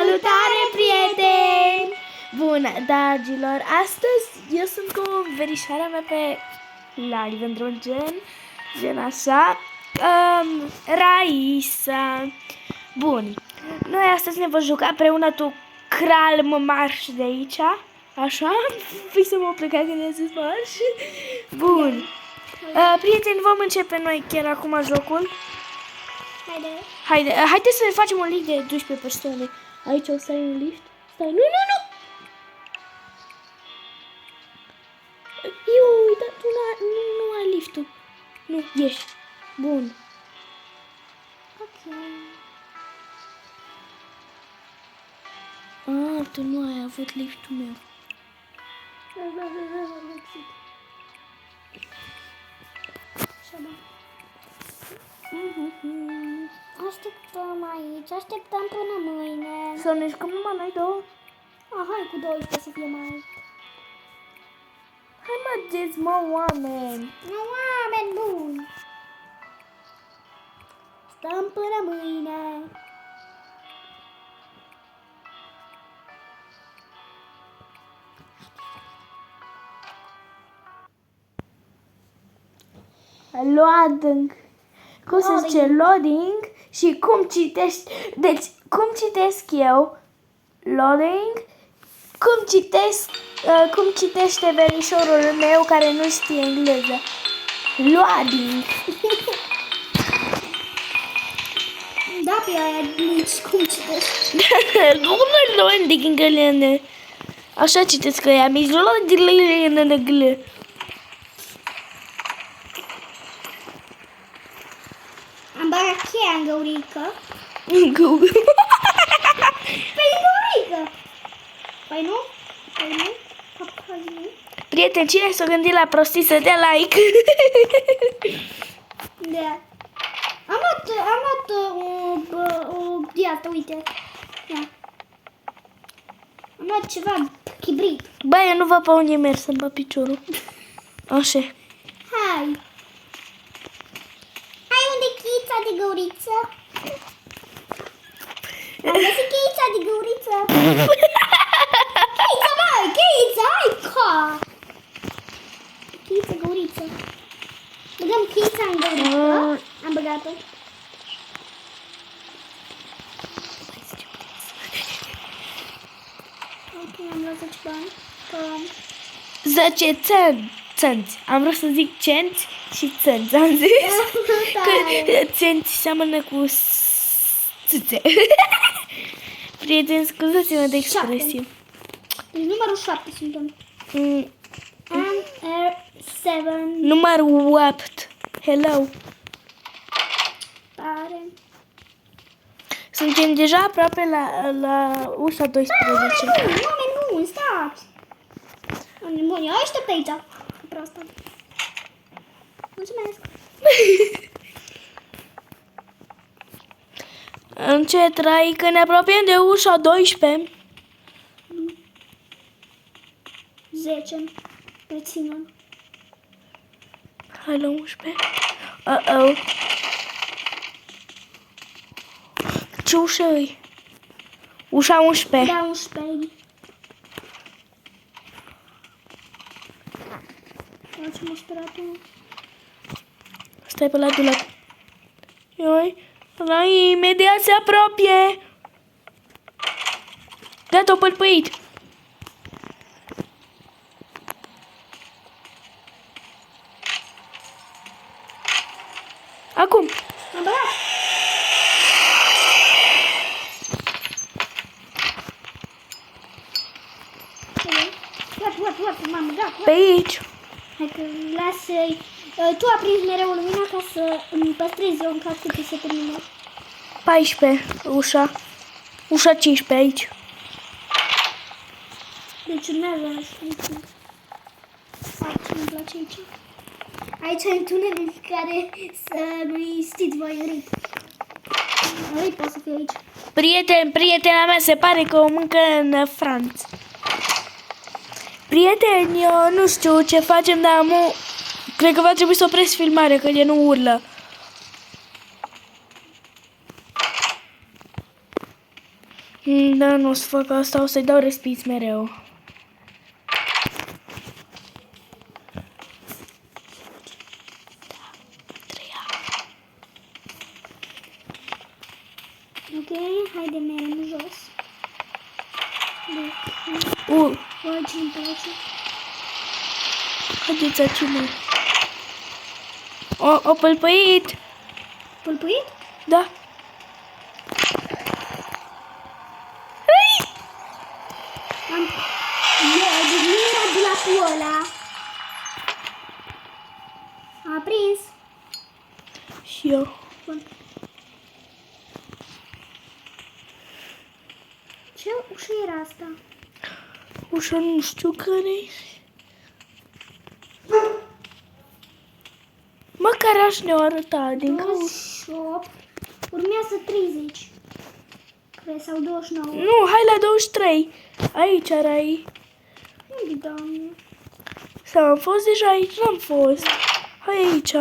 Salutare, prieteni! Bună, dragilor! Astăzi eu sunt cu verișoara mea pe live, într-un gen așa, Raisa. Bun, noi astăzi ne vom juca împreună tu Kral marș de aici, așa? Fii să mă pleca când ai zis marș. Bun, prieteni, vom începe noi chiar acum jocul. Haideți să facem un lift de 12 persoane. Aici o să ai un lift. Stai, nu! Iui, dar tu nu ai liftul. Nu, ieși. Bun. Ok. Tu nu ai avut liftul meu. Așteptăm aici, așteptăm până mâine. Să ne jucăm numai noi două? Hai cu 12 să fie mai... Hai mă, geți, mă, oameni. Nu, oameni buni. Stăm până mâine. Loading. Cum se zice? Loading. Și cum citești? Deci, cum citesc eu? Loading. Cum citește verișorul meu care nu știe engleză? Loading. Da, pe aia nici cum citești. Nu loading în gălene. Așa citesc că ea. Mi-s loading în gălene. Am băgat cheia în găurică. Google. Păi găurică. Păi nu? Păi nu? Prieten, cine s-a gândit la prostii să dea like? Da. Am luat o diată, uite. Ia. Am luat ceva chibrit. Bă, eu nu văd pe unde merg să-mi bag piciorul. Așa. Hai. Hai, unde cheița de găuriță? Am găsit cheița de găuriță. Cheița, mai, cheița, hai, ca. Cheița, găuriță. Băgăm cheița în găuriță. Am băgat-o. Ok, am luat 10 bani. 10 țânți. Am vrut să zic cenți și țânți. Am zis că țânți seamănă cu țâțe. Prieteni, scuzați-mă de expresie. Deci numărul 7 suntem. And 7. Numărul 8. Hello. Pare. Suntem deja aproape la ușa 12. Oameni buni, stați! Oameni buni, eu aștept aici. Proastă. Mulțumesc. Încet, Rai, că ne apropiem de ușa 12. 10. Reținem. Hai la 11. Uh-oh. Ce ușă e? Ușa 11. Da, 11. Facem o speratul. Stai pe la dulap. Rai, imediat se apropie. Gata, o pălpăit. Acum. Am băgat. Luat, m-am băgat. Pe aici. Hai că lasă-i. Tu aprinzi mereu lumina ca să îmi păstrezi eu în caz cât se termină. 14. Ușa 15 aici. Deci urmează aici. Ce îmi place aici. Aici ai întuneric care să nu-i știți voi în rip. În rip poate să fie aici. Prietena mea se pare că o mâncă în Franța. Prieteni, eu nu știu ce facem, dar cred că va trebui să opresc filmarea, că el nu urlă. Da, nu o să fac asta, o să-i dau respiț mereu. Ok, haide, merem jos. Bă, ce-mi place. Haideți aici, mă. O pălpăit! Pulpuit? Da. Deci nu era dulapul ăla. A prins. Și eu. Bun. Ce ușă era asta? Ușa nu știu care-i. Măcar aș ne-o arăta din cauza. 28. Urmează 30. Cred, sau 29. Nu, hai la 23. Aici erai. Unde, doamne? Sau am fost deja aici? N-am fost. Hai aici.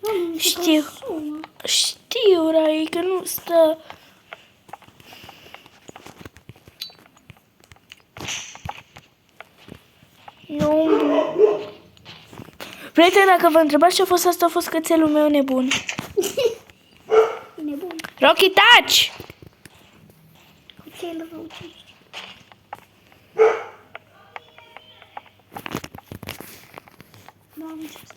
Doamne, ce Știu. consumă. Știu, Rai, că nu stă... Nu. Prieteni, dacă vă întrebați ce a fost asta, a fost cățelul meu nebun. E nebun. Rocky, taci! Cel rău ce ești. Doamne, ce să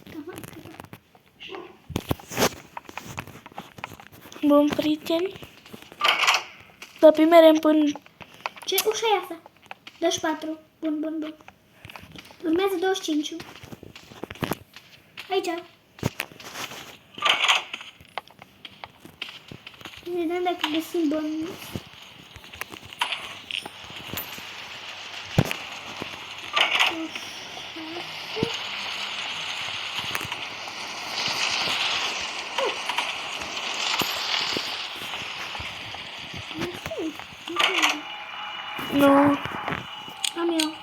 Bun, prieteni. Dar primere până... Ce ușa e asta? 24. Bun, bun, bun. Urmează 25. Aici. Vedem dacă găsim bani. Nu. Am eu.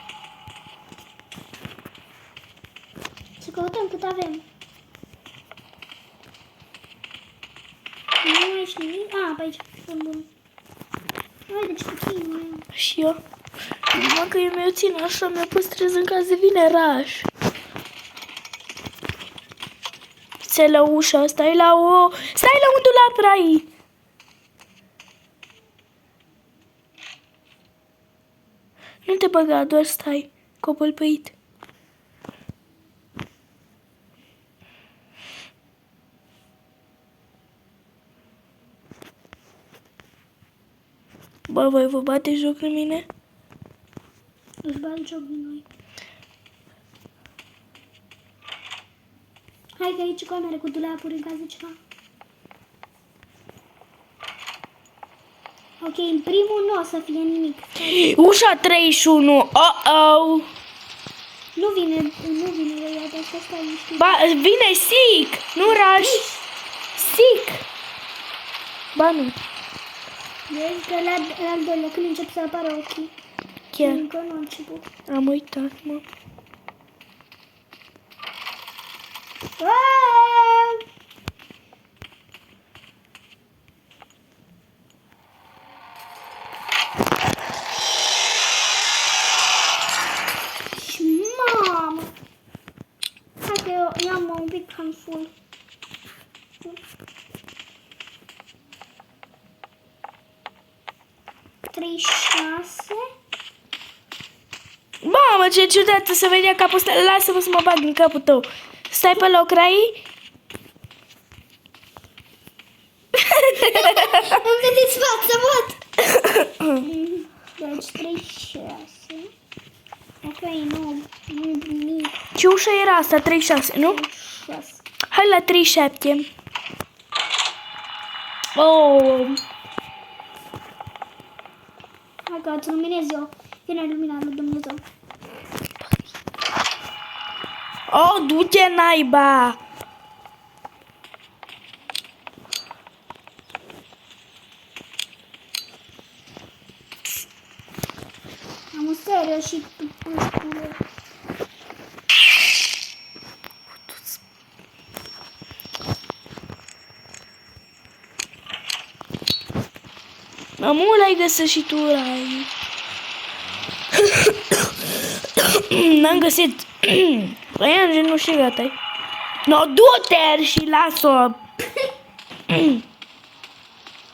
Să căutăm cât avem. Nu mai ești nimic? A, pe aici. Bun, bun. Hai, deci puțin mai am. Și eu. Numai că eu mi-o țin așa, mi-o păstrez în caz de vine raș. Stai la ușa, stai la o... Stai la un dulap, Rai! Nu te băga, doar stai, copălpăit. Bă, voi vă bate joc de mine? Își bate joc din noi. Hai că aici camere cu dulapuri în caz de ceva. Ok, în primul nu o să fie nimic. Ușa 31, oh-oh! Nu vine, iată, asta stai niște. Ba, vine sic, nu raș. Sic. Ba nu, Vezi că la al doilea, când încep să apară ochii. chiar. Încă nu a început. Am uitat, mă. Aaaa! Și mamă! Hai că eu am un pic cam full. Trei, 6. Mamă, ce ciudat să vedea capul ăsta. Lasă-mă să mă bag în capul tău. Stai pe loc, Rai. Îmi vedeți fața, văd! Deci 36. Ok, nu e nimic. Ce ușă era asta? 36, nu? 36. Hai la 37. Oh. Hai că îți luminez eu. Vine lumina lui Dumnezeu. Oh, du-te naiba. Am un serios și tu pușcule. Mamul, ai găsit și tu, Rai. N-am găsit. Păi, nu știu, gata. No, du-te și las-o.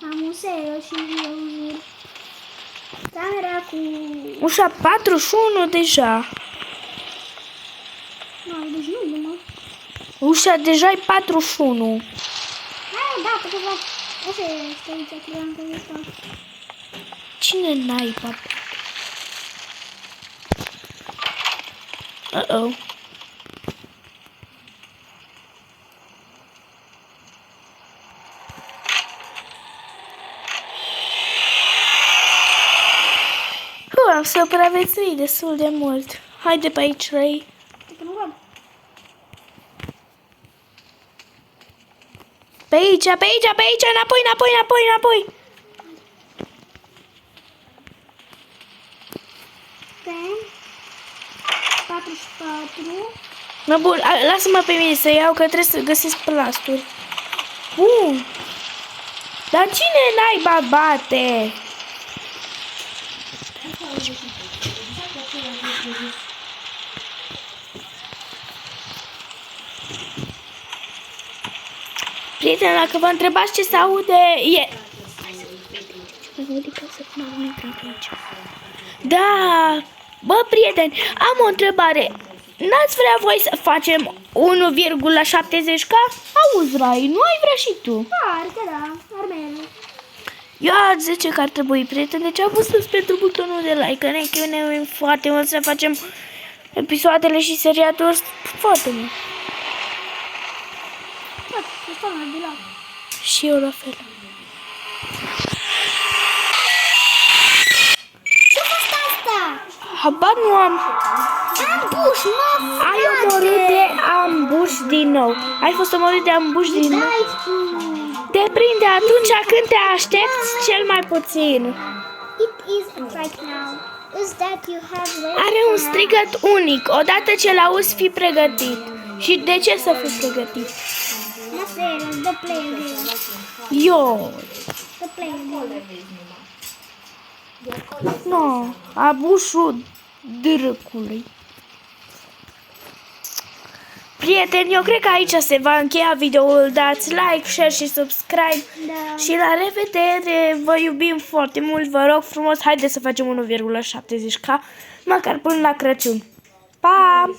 Am un serios și eu jur. Camera cu... Ușa 41 deja. Nu, deci nu, mă. Ușa deja e 41. Hai, da, că va... Așa este aici, credeam că e asta. Cine n-ai, papa? Uh-oh. Am supraviețuit destul de mult. Haide pe aici, Ray. Că nu văd. Pe aici, pe aici, pe aici, înapoi, înapoi, înapoi, înapoi. Pen. 44. Mă, bun, lasă-mă pe mine să iau, că trebuie să găsesc plasturi. Bun. Dar cine naiba bate? Prieteni, dacă vă întrebați ce se aude, e... Da, bă, prieteni, am o întrebare. N-ați vrea voi să facem 1,70k? Auzi, Rai, nu ai vrea și tu? Parcă da, armele. Eu ați zice că ar trebui, prieteni, deci apăsați pentru butonul de like, că ne chinuim foarte mult să facem episoadele și seriatul foarte mult. Da, e fără de la. Și eu la fel. Ce-a fost asta? Habar nu am. Ambush, mă, Ai omorât de ambush din nou. Ai fost omorât de ambush din nou. dai tu. Te prinde atunci când te aștepți cel mai puțin. It is right now. Is that you have Are un strigăt unic. Odată ce l-auzi, fii pregătit. Și de ce să fii pregătit? Nothing, the play again. Eu. The play again. No, abușul drăcului. Prieteni, eu cred că aici se va încheia videoul. Dați like, share și subscribe. Da. Și la revedere, vă iubim foarte mult, vă rog frumos, haideți să facem 1,70k, măcar până la Crăciun. Pa!